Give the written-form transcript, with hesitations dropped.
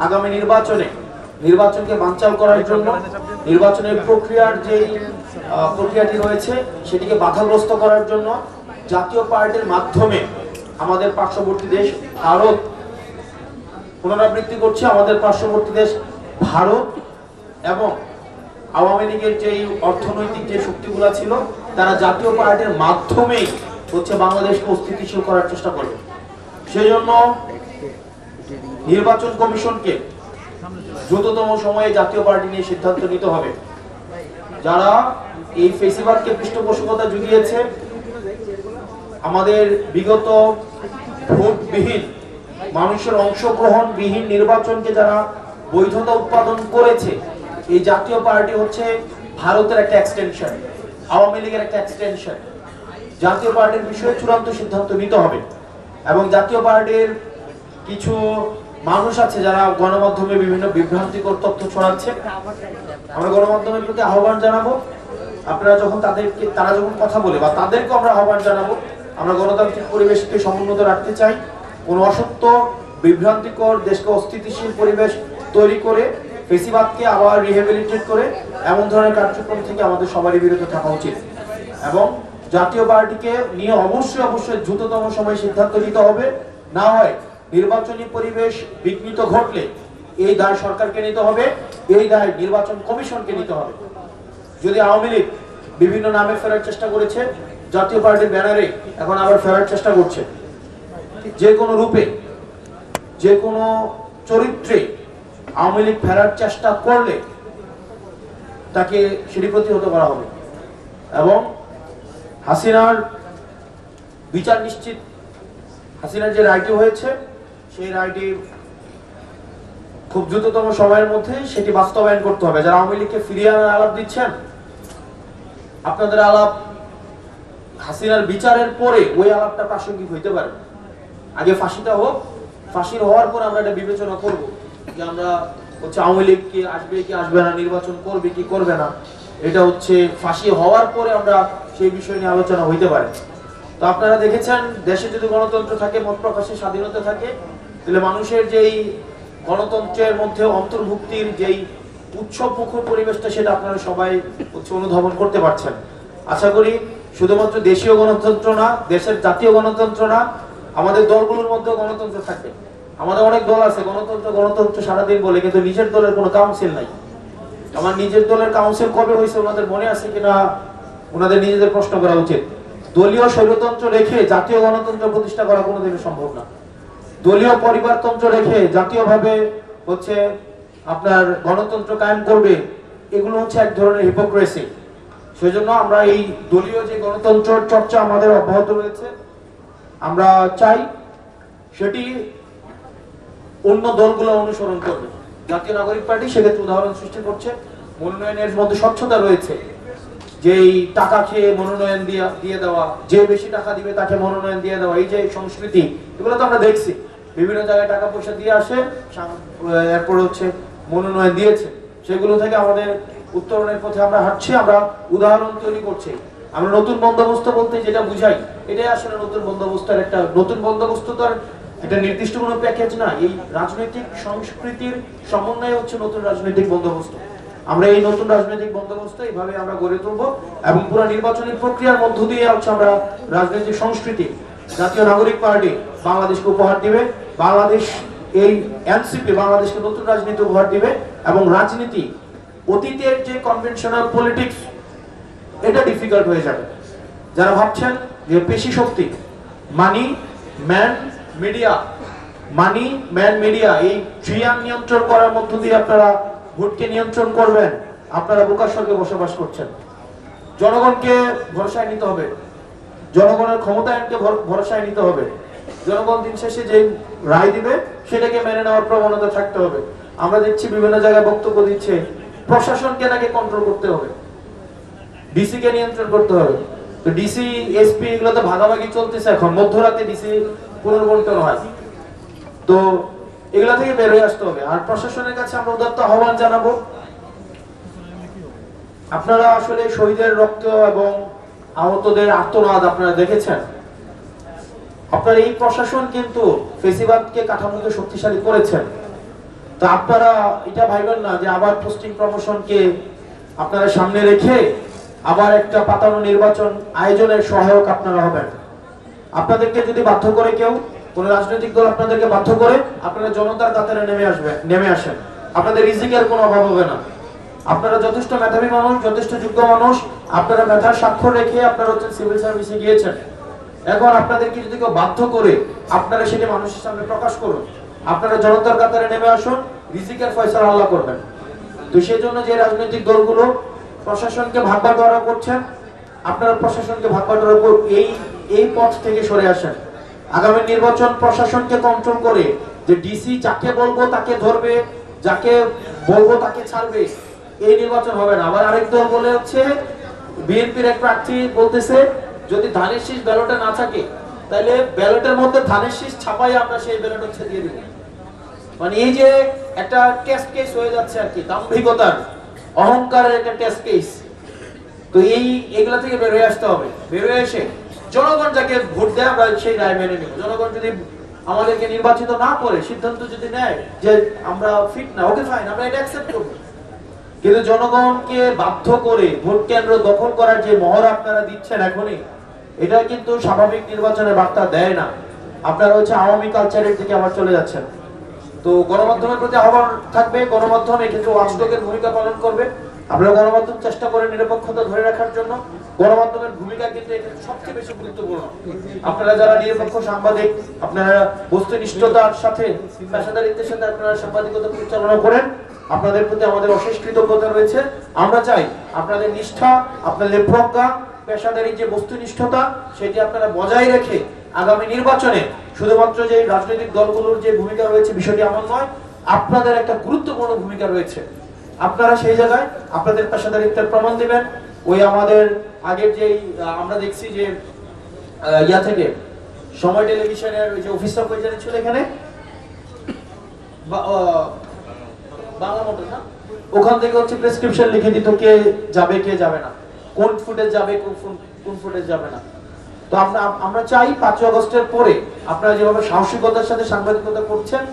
আগামী নির্বাচনকে বানচাল করার জন্য, নির্বাচনের প্রক্রিয়ার যে প্রক্রিয়াটি রয়েছে সেটিকে বাধাগ্রস্ত করার জন্য জাতীয় পার্টির মাধ্যমে আমাদের পার্শ্ববর্তী দেশ ভারত, পুনরাবৃত্তি করছে, আমাদের পার্শ্ববর্তী দেশ ভারত এবং আওয়ামী লীগের যে অর্থনৈতিক যে শক্তিগুলো ছিল তারা জাতীয় পার্টির মাধ্যমেই হচ্ছে বাংলাদেশকে অস্থিতিশীল করার চেষ্টা করবে। সেই জন্য নির্বাচন কমিশনকে দ্রুততম সময়ে জাতীয় পার্টি নিয়ে সিদ্ধান্ত নিতে হবে। যারা এই ফেসিবাদকে পৃষ্ঠপোষকতা জুগিয়েছে, আমাদের বিগত ভোটবিহীন, মানুষের অংশগ্রহণবিহীন নির্বাচনকে যারা বৈধতা উৎপাদন করেছে, এই জাতীয় পার্টি হচ্ছে ভারতের একটা এক্সটেনশন, আওয়ামী লীগের একটা এক্সটেনশন। জাতীয় পার্টির বিষয়ে চূড়ান্ত সিদ্ধান্ত নিতে হবে এবং জাতীয় পার্টির কিছু মানুষ আছে যারা গণমাধ্যমে বিভিন্ন বিভ্রান্তিকর তথ্য ছড়াচ্ছে। আমরা গণমাধ্যমের প্রতি আহ্বান জানাবো, আপনারা যখন তারা যখন কথা বলে বা তাদেরকে আমরা আহ্বান জানাবো, আমরা গণতান্ত্রিক পরিবেশকে সমুন্নত রাখতে চাই। কোন অসত্য, বিভ্রান্তিকর, দেশকে অস্থিতিশীল পরিবেশ তৈরি করে ফেসিবাদকে আবার রিহেবিলিটেট করে এমন ধরনের কার্যক্রম থেকে আমাদের সবারই বিরত থাকা উচিত এবং জাতীয় পার্টিকে নিয়ে অবশ্যই দ্রুততম সময়ে সিদ্ধান্ত নিতে হবে। না হয় নির্বাচনী পরিবেশ বিঘ্নিত ঘটলে এই দায় সরকারকে নিতে হবে, এই দায় নির্বাচন কমিশনকে নিতে হবে। যদি আওয়ামী লীগ বিভিন্ন নামে ফেরার চেষ্টা করেছে, জাতীয় পার্টির ব্যানারে এখন আবার ফেরার চেষ্টা করছে, যে কোনো রূপে, যে কোনো চরিত্রে আওয়ামী লীগ ফেরার চেষ্টা করলে তাকে সেটি প্রতিহত করা হবে এবং হাসিনার বিচার নিশ্চিত, হাসিনার যে রায়টি হয়েছে সেই রায়টি খুব দ্রুততম সময়ের মধ্যে সেটি বাস্তবায়ন করতে হবে। যারা আওয়ামী লীগকে ফিরিয়ে আনার আলাপ দিচ্ছেন, আপনাদের আলাপ হাসিনার বিচারের পরে ওই আলাপটা প্রাসঙ্গিক হইতে পারে। আগে ফাঁসিটা হোক, ফাঁসির হওয়ার পর আমরা এটা বিবেচনা করব যে আমরা হচ্ছে আওয়ামী লীগ কি আসবে না, নির্বাচন করবে কি করবে না, এটা হচ্ছে ফাঁসি হওয়ার পরে আমরা সেই বিষয় নিয়ে আলোচনা হইতে পারে। তো আপনারা দেখেছেন, দেশে যদি গণতন্ত্র থাকে, মত প্রকাশের স্বাধীনতা থাকে, তাহলে মানুষের যেই গণতন্ত্রের মধ্যে অন্তর্ভুক্তির যেই উৎসবমুখর পরিবেশটা সেটা আপনারা সবাই হচ্ছে অনুধাবন করতে পারছেন। আশা করি শুধুমাত্র দেশীয় গণতন্ত্র না, দেশের জাতীয় গণতন্ত্র না, আমাদের দলগুলোর মধ্যে গণতন্ত্র থাকবে। আমাদের অনেক দল আছে গণতন্ত্র সারাদিন বলে, কিন্তু নিজের দলের কোনো কাউন্সিল নাই। আমার নিজের দলের কাউন্সিল কবে হয়েছে ওনাদের মনে আছে কিনা ওনাদের নিজেদের প্রশ্ন করা উচিত। দলীয় স্বৈরতন্ত্র রেখে জাতীয় গণতন্ত্র প্রতিষ্ঠা করা কোনোদিনই সম্ভব না। দলীয় পরিবারতন্ত্র রেখে জাতীয়ভাবে হচ্ছে আপনার গণতন্ত্র কায়েম করবে, এগুলো হচ্ছে এক ধরনের হিপোক্রেসি। সেজন্য আমরা এই দলীয় যে গণতন্ত্র চর্চা আমাদের অব্যাহত রয়েছে, আমরা চাই সেটি অন্য দলগুলো অনুসরণ করবে। জাতীয় নাগরিক পার্টি সেক্ষেত্রে উদাহরণ সৃষ্টি করছে। মনোনয়নের মধ্যে স্বচ্ছতা রয়েছে, যেই টাকা খেয়ে মনোনয়ন দিয়ে দেওয়া, যে বেশি টাকা দিবে তাকে মনোনয়ন দিয়ে দেওয়া, এই যে সংস্কৃতি, এগুলো তো আমরা দেখছি বিভিন্ন জায়গায় টাকা পয়সা দিয়ে আসে, এরপর হচ্ছে মনোনয়ন দিয়েছে। সেগুলো থেকে আমাদের উত্তরণের পথে আমরা হাঁটছি, আমরা উদাহরণ তৈরি করছি। আমরা নতুন বন্দোবস্ত বলতে যেটা বুঝাই, এটাই আসলে নতুন বন্দোবস্তের একটা নতুন বন্দোবস্ত। তো আর এটা নির্দিষ্ট কোনো প্যাকেজ না, এই রাজনৈতিক সংস্কৃতির সমন্বয় হচ্ছে নতুন রাজনৈতিক বন্দোবস্ত। আমরা এই নতুন রাজনৈতিক বন্দোবস্ত এইভাবে আমরা গড়ে তুলব এবং পুরো নির্বাচনী প্রক্রিয়ার মধ্য দিয়ে হচ্ছে আমরা রাজনৈতিক সংস্কৃতি জাতীয় নাগরিক পার্টি বাংলাদেশকে উপহার দিবে। বাংলাদেশ এই এনসিপি বাংলাদেশকে নতুন রাজনীতি উপহার দিবে এবং রাজনীতি অতীতের যে কনভেনশনাল পলিটিক্স এটা ডিফিকাল্ট হয়ে যাবে। যারা ভাবছেন যে পেশি শক্তি, মানি ম্যান মিডিয়া এই ট্রিয়ান নিয়ন্ত্রণ করার মধ্য দিয়ে আপনারা ভোটকে নিয়ন্ত্রণ করবেন, আপনারা বোকার সঙ্গে বসবাস করছেন। জনগণকে ভরসায় নিতে হবে, জনগণের ক্ষমতায়নকে ভরসায় নিতে হবে। জনগণ দিন শেষে যে রায় দিবে সেটাকে মেনে নেওয়ার প্রবণতা থাকতে হবে। আমরা দেখছি বিভিন্ন জায়গায় বক্তব্য দিচ্ছে প্রশাসনকে নাকি কন্ট্রোল করতে হবে, ডিসি কে নিয়ন্ত্রণ করতে হবে। তো ডিসি এসপি এগুলো তো ভাগাভাগি চলতেছে, এখন মধ্যরাতে ডিসি পুনর্বন্টন হয়। তো এগুলা থেকে বের হয়ে আসতে হবে। আর প্রশাসনের কাছে আমরা উদাত্ত আহ্বান জানাবো, আপনারা আসলে শহীদের রক্ত এবং আহতদের আর্তনাদ আপনারা দেখেছেন। আপনার এই প্রশাসন কিন্তু ফেসিবাদকে কাঠামোকে শক্তিশালী করেছেন। তো আপনারা এটা ভাইবেন না যে আবার পোস্টিং প্রমোশনকে আপনারা সামনে রেখে আবার একটা পাতানো নির্বাচন আয়োজনের সহায়ক আপনারা হবেন। আপনাদেরকে যদি বাধ্য করে কেউ, কোন রাজনৈতিক দল আপনাদেরকে বাধ্য করে, আপনারা জনতার কাতারে নেমে আসেন। আপনাদের রিজিকের কোনো অভাব হবে না। আপনারা যথেষ্ট মেধাবী মানুষ, যথেষ্ট যোগ্য মানুষ, আপনারা মেধার স্বাক্ষর রেখে আপনারা হচ্ছে সিভিল সার্ভিসে গিয়েছেন। এখন আপনাদেরকে যদি কেউ বাধ্য করে, আপনারা সেটা মানুষের সামনে প্রকাশ করুন। আপনারা জনতার কাতারে নেমে আসুন, রিজিকের ফয়সালা আল্লাহ করবেন। তো সেই জন্য যে রাজনৈতিক দলগুলো প্রশাসনকে ভাগ বাটোয়ারা করছেন, আপনারা প্রশাসনকে ভাগ বাটোয়ারা এই পথ থেকে সরে আসেন। আগামী নির্বাচন প্রশাসনকে কন্ট্রোল করে যে ডিসি যাকে বলবো তাকে ধরবে, যাকে বলবো তাকে ছাড়বে, এই নির্বাচন হবে না। আবার আরেক দল বলে হচ্ছে, বিএনপির এক প্রার্থী বলতেছে যদি ধানের শীষ ব্যালটে না থাকে তাহলে ব্যালটের মধ্যে ধানের শীষ ছাপাই আমরা সেই ব্যালট হচ্ছে দিয়ে দিব। মানে এই যে একটা টেস্ট কেস হয়ে যাচ্ছে আর কি, দাম্ভিকতার, অহংকারের একটা টেস্ট কেস। তো এইগুলা থেকে বের হয়ে আসতে হবে। বের হয়ে এসে জনগণ যাকে ভোট দেয় আমরা সেই রায় মেনে নেব। জনগণ যদি আমাদেরকে নির্বাচিত না করে সিদ্ধান্ত যদি নেয় যে আমরা ফিট না, ওকে ফাইন, আমরা এটা অ্যাকসেপ্ট করব। কিন্তু জনগণকে বাধ্য করে ভোট কেন্দ্র দখল করার যে মহড়া আপনারা দিচ্ছেন এখনই, এটা কিন্তু স্বাভাবিক নির্বাচনের বার্তা দেয় না। আপনারা হচ্ছে আওয়ামী কালচারের দিকে আবার চলে যাচ্ছেন। তো গণমাধ্যমের প্রতি আহ্বান থাকবে, গণমাধ্যম এক্ষেত্রে ওয়াচডগের ভূমিকা পালন করবে। আপনারা গণমাধ্যম চেষ্টা করে নিরপেক্ষতা ধরে রাখার জন্য। গণমাধ্যমের ভূমিকা কিন্তু এক্ষেত্রে সবচেয়ে বেশি গুরুত্বপূর্ণ। আপনারা যারা নিরপেক্ষ সাংবাদিক, আপনারা বস্তুনিষ্ঠতার সাথে, পেশাদারিত্বের সাথে আপনারা সাংবাদিকতা পরিচালনা করেন, আপনাদের প্রতি আমাদের অশেষ কৃতজ্ঞতা রয়েছে। আমরা চাই আপনাদের নিষ্ঠা, আপনাদের প্রজ্ঞা, পেশাদারি যে বস্তুনিষ্ঠতা, সেটি আপনারা বজায় রেখে আগামী নির্বাচনে শুধুমাত্র যে রাজনৈতিক দলগুলোর যে ভূমিকা রয়েছে বিষয়টি এমন নয়, আপনাদের একটা গুরুত্বপূর্ণ ভূমিকা রয়েছে। আপনারা সেই জায়গায় আপনাদের পেশাদারিত্বের প্রমাণ দিবেন। ওই আমাদের আগের যেই আমরা দেখছি যে ইয়া থেকে সময় টেলিভিশনের ওই যে অফিসার পরিচালক ছিল এখানে বাংলা মোটর না, ওখান থেকে হচ্ছে প্রেসক্রিপশন লিখে দিত কে যাবে কে যাবে না, কোন ফুটেজ যাবে কোন ফুটেজ যাবে না। তো আমরা চাই 5 আগস্টের পরে আপনারা যেভাবে সাহসিকতার সাথে সাংবাদিকতা করছেন